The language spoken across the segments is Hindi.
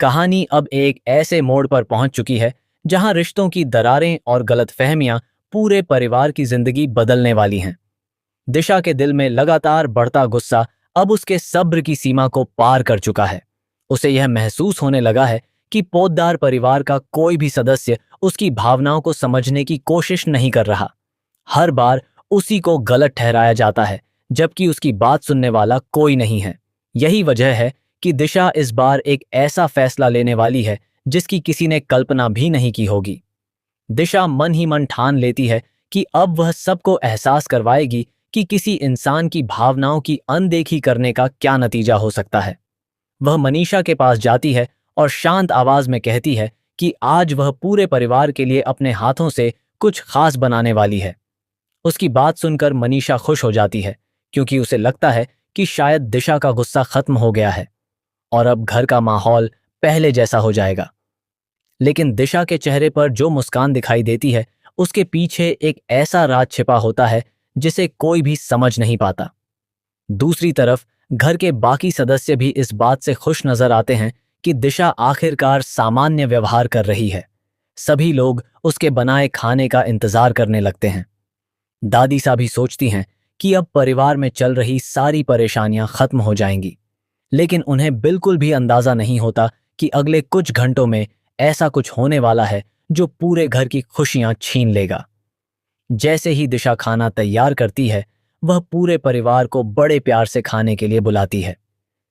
कहानी अब एक ऐसे मोड़ पर पहुंच चुकी है जहां रिश्तों की दरारें और गलतफहमियां पूरे परिवार की जिंदगी बदलने वाली हैं। दिशा के दिल में लगातार बढ़ता गुस्सा अब उसके सब्र की सीमा को पार कर चुका है। उसे यह महसूस होने लगा है कि पोद्दार परिवार का कोई भी सदस्य उसकी भावनाओं को समझने की कोशिश नहीं कर रहा। हर बार उसी को गलत ठहराया जाता है, जबकि उसकी बात सुनने वाला कोई नहीं है। यही वजह है कि दिशा इस बार एक ऐसा फैसला लेने वाली है जिसकी किसी ने कल्पना भी नहीं की होगी। दिशा मन ही मन ठान लेती है कि अब वह सबको एहसास करवाएगी कि किसी इंसान की भावनाओं की अनदेखी करने का क्या नतीजा हो सकता है। वह मनीषा के पास जाती है और शांत आवाज में कहती है कि आज वह पूरे परिवार के लिए अपने हाथों से कुछ खास बनाने वाली है। उसकी बात सुनकर मनीषा खुश हो जाती है, क्योंकि उसे लगता है कि शायद दिशा का गुस्सा खत्म हो गया है और अब घर का माहौल पहले जैसा हो जाएगा। लेकिन दिशा के चेहरे पर जो मुस्कान दिखाई देती है, उसके पीछे एक ऐसा राज छिपा होता है जिसे कोई भी समझ नहीं पाता। दूसरी तरफ घर के बाकी सदस्य भी इस बात से खुश नजर आते हैं कि दिशा आखिरकार सामान्य व्यवहार कर रही है। सभी लोग उसके बनाए खाने का इंतजार करने लगते हैं। दादी सा भी सोचती हैं कि अब परिवार में चल रही सारी परेशानियां खत्म हो जाएंगी, लेकिन उन्हें बिल्कुल भी अंदाजा नहीं होता कि अगले कुछ घंटों में ऐसा कुछ होने वाला है जो पूरे घर की खुशियां छीन लेगा। जैसे ही दिशा खाना तैयार करती है, वह पूरे परिवार को बड़े प्यार से खाने के लिए बुलाती है।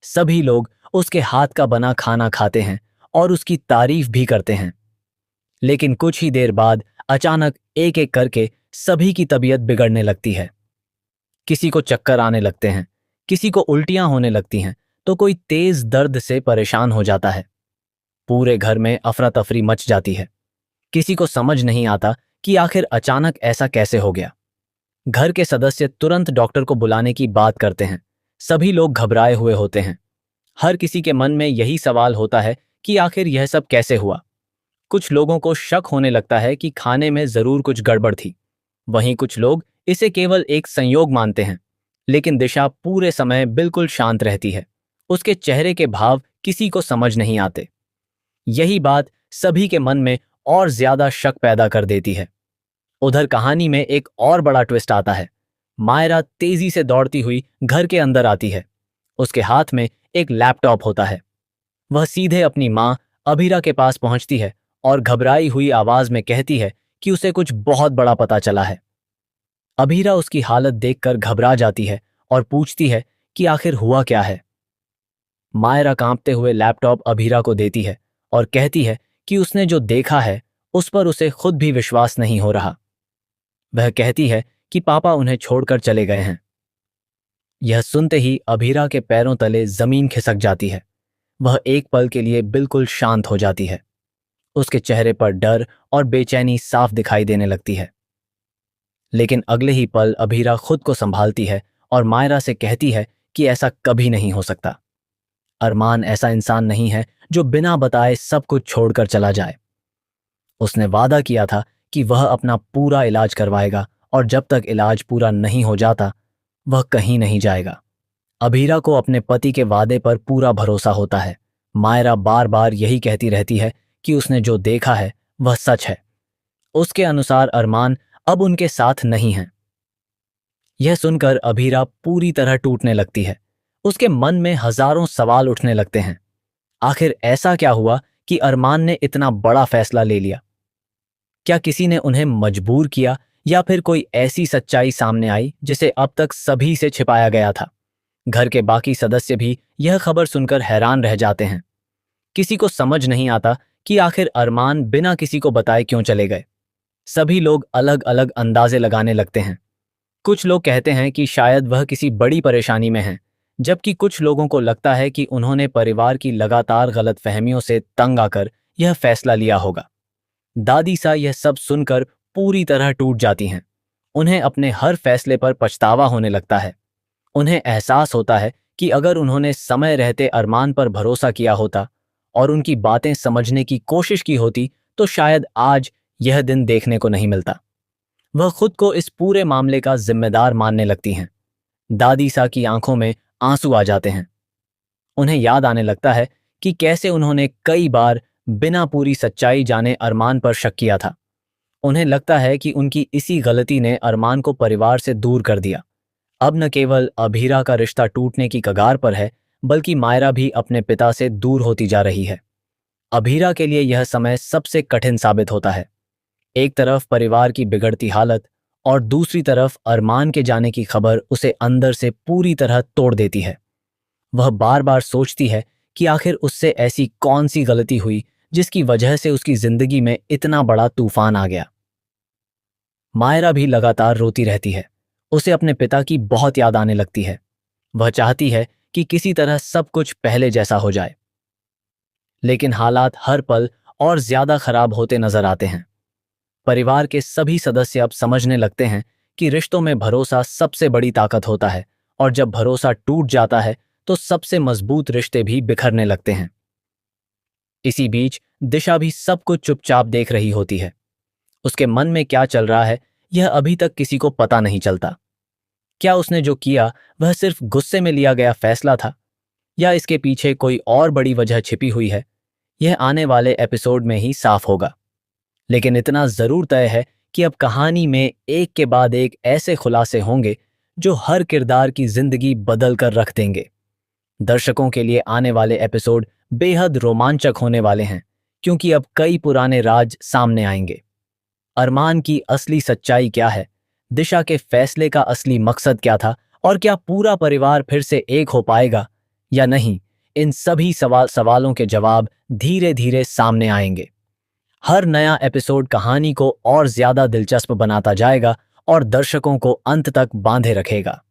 सभी लोग उसके हाथ का बना खाना खाते हैं और उसकी तारीफ भी करते हैं। लेकिन कुछ ही देर बाद अचानक एक एक करके सभी की तबीयत बिगड़ने लगती है। किसी को चक्कर आने लगते हैं, किसी को उल्टियां होने लगती हैं, तो कोई तेज दर्द से परेशान हो जाता है। पूरे घर में अफरा तफरी मच जाती है। किसी को समझ नहीं आता कि आखिर अचानक ऐसा कैसे हो गया। घर के सदस्य तुरंत डॉक्टर को बुलाने की बात करते हैं। सभी लोग घबराए हुए होते हैं। हर किसी के मन में यही सवाल होता है कि आखिर यह सब कैसे हुआ। कुछ लोगों को शक होने लगता है कि खाने में जरूर कुछ गड़बड़ थी। वहीं कुछ लोग इसे केवल एक संयोग मानते हैं। लेकिन दिशा पूरे समय बिल्कुल शांत रहती है। उसके चेहरे के भाव किसी को समझ नहीं आते। यही बात सभी के मन में और ज्यादा शक पैदा कर देती है। उधर कहानी में एक और बड़ा ट्विस्ट आता है। मायरा तेजी से दौड़ती हुई घर के अंदर आती है। उसके हाथ में एक लैपटॉप होता है। वह सीधे अपनी माँ अभीरा के पास पहुंचती है और घबराई हुई आवाज में कहती है कि उसे कुछ बहुत बड़ा पता चला है। अभीरा उसकी हालत देखकर घबरा जाती है और पूछती है कि आखिर हुआ क्या है। मायरा कांपते हुए लैपटॉप अभीरा को देती है और कहती है कि उसने जो देखा है उस पर उसे खुद भी विश्वास नहीं हो रहा। वह कहती है कि पापा उन्हें छोड़कर चले गए हैं। यह सुनते ही अभीरा के पैरों तले जमीन खिसक जाती है। वह एक पल के लिए बिल्कुल शांत हो जाती है। उसके चेहरे पर डर और बेचैनी साफ दिखाई देने लगती है। लेकिन अगले ही पल अभीरा खुद को संभालती है और मायरा से कहती है कि ऐसा कभी नहीं हो सकता। अरमान ऐसा इंसान नहीं है जो बिना बताए सब कुछ छोड़कर चला जाए। उसने वादा किया था कि वह अपना पूरा इलाज करवाएगा और जब तक इलाज पूरा नहीं हो जाता वह कहीं नहीं जाएगा। अभीरा को अपने पति के वादे पर पूरा भरोसा होता है। मायरा बार बार यही कहती रहती है कि उसने जो देखा है वह सच है। उसके अनुसार अरमान अब उनके साथ नहीं है। यह सुनकर अभीरा पूरी तरह टूटने लगती है। उसके मन में हजारों सवाल उठने लगते हैं। आखिर ऐसा क्या हुआ कि अरमान ने इतना बड़ा फैसला ले लिया? क्या किसी ने उन्हें मजबूर किया या फिर कोई ऐसी सच्चाई सामने आई जिसे अब तक सभी से छिपाया गया था? घर के बाकी सदस्य भी यह खबर सुनकर हैरान रह जाते हैं। किसी को समझ नहीं आता कि आखिर अरमान बिना किसी को बताए क्यों चले गए। सभी लोग अलग अलग अंदाजे लगाने लगते हैं। कुछ लोग कहते हैं कि शायद वह किसी बड़ी परेशानी में हैं, जबकि कुछ लोगों को लगता है कि उन्होंने परिवार की लगातार गलतफहमियों से तंग आकर यह फैसला लिया होगा। दादी सा यह सब सुनकर पूरी तरह टूट जाती हैं। उन्हें अपने हर फैसले पर पछतावा होने लगता है। उन्हें एहसास होता है कि अगर उन्होंने समय रहते अरमान पर भरोसा किया होता और उनकी बातें समझने की कोशिश की होती तो शायद आज यह दिन देखने को नहीं मिलता। वह खुद को इस पूरे मामले का जिम्मेदार मानने लगती हैं। दादी सा की आंखों में आंसू आ जाते हैं। उन्हें याद आने लगता है कि कैसे उन्होंने कई बार बिना पूरी सच्चाई जाने अरमान पर शक किया था। उन्हें लगता है कि उनकी इसी गलती ने अरमान को परिवार से दूर कर दिया। अब न केवल अभीरा का रिश्ता टूटने की कगार पर है, बल्कि मायरा भी अपने पिता से दूर होती जा रही है। अभीरा के लिए यह समय सबसे कठिन साबित होता है। एक तरफ परिवार की बिगड़ती हालत और दूसरी तरफ अरमान के जाने की खबर उसे अंदर से पूरी तरह तोड़ देती है। वह बार बार सोचती है कि आखिर उससे ऐसी कौन सी गलती हुई जिसकी वजह से उसकी जिंदगी में इतना बड़ा तूफान आ गया। मायरा भी लगातार रोती रहती है। उसे अपने पिता की बहुत याद आने लगती है। वह चाहती है कि किसी तरह सब कुछ पहले जैसा हो जाए, लेकिन हालात हर पल और ज्यादा खराब होते नजर आते हैं। परिवार के सभी सदस्य अब समझने लगते हैं कि रिश्तों में भरोसा सबसे बड़ी ताकत होता है, और जब भरोसा टूट जाता है तो सबसे मजबूत रिश्ते भी बिखरने लगते हैं। इसी बीच दिशा भी सब कुछ चुपचाप देख रही होती है। उसके मन में क्या चल रहा है, यह अभी तक किसी को पता नहीं चलता। क्या उसने जो किया वह सिर्फ गुस्से में लिया गया फैसला था, या इसके पीछे कोई और बड़ी वजह छिपी हुई है? यह आने वाले एपिसोड में ही साफ होगा। लेकिन इतना जरूर तय है कि अब कहानी में एक के बाद एक ऐसे खुलासे होंगे जो हर किरदार की जिंदगी बदल कर रख देंगे। दर्शकों के लिए आने वाले एपिसोड बेहद रोमांचक होने वाले हैं, क्योंकि अब कई पुराने राज सामने आएंगे। अरमान की असली सच्चाई क्या है, दिशा के फैसले का असली मकसद क्या था, और क्या पूरा परिवार फिर से एक हो पाएगा या नहीं, इन सभी सवालों के जवाब धीरे धीरे सामने आएंगे। हर नया एपिसोड कहानी को और ज्यादा दिलचस्प बनाता जाएगा और दर्शकों को अंत तक बांधे रखेगा।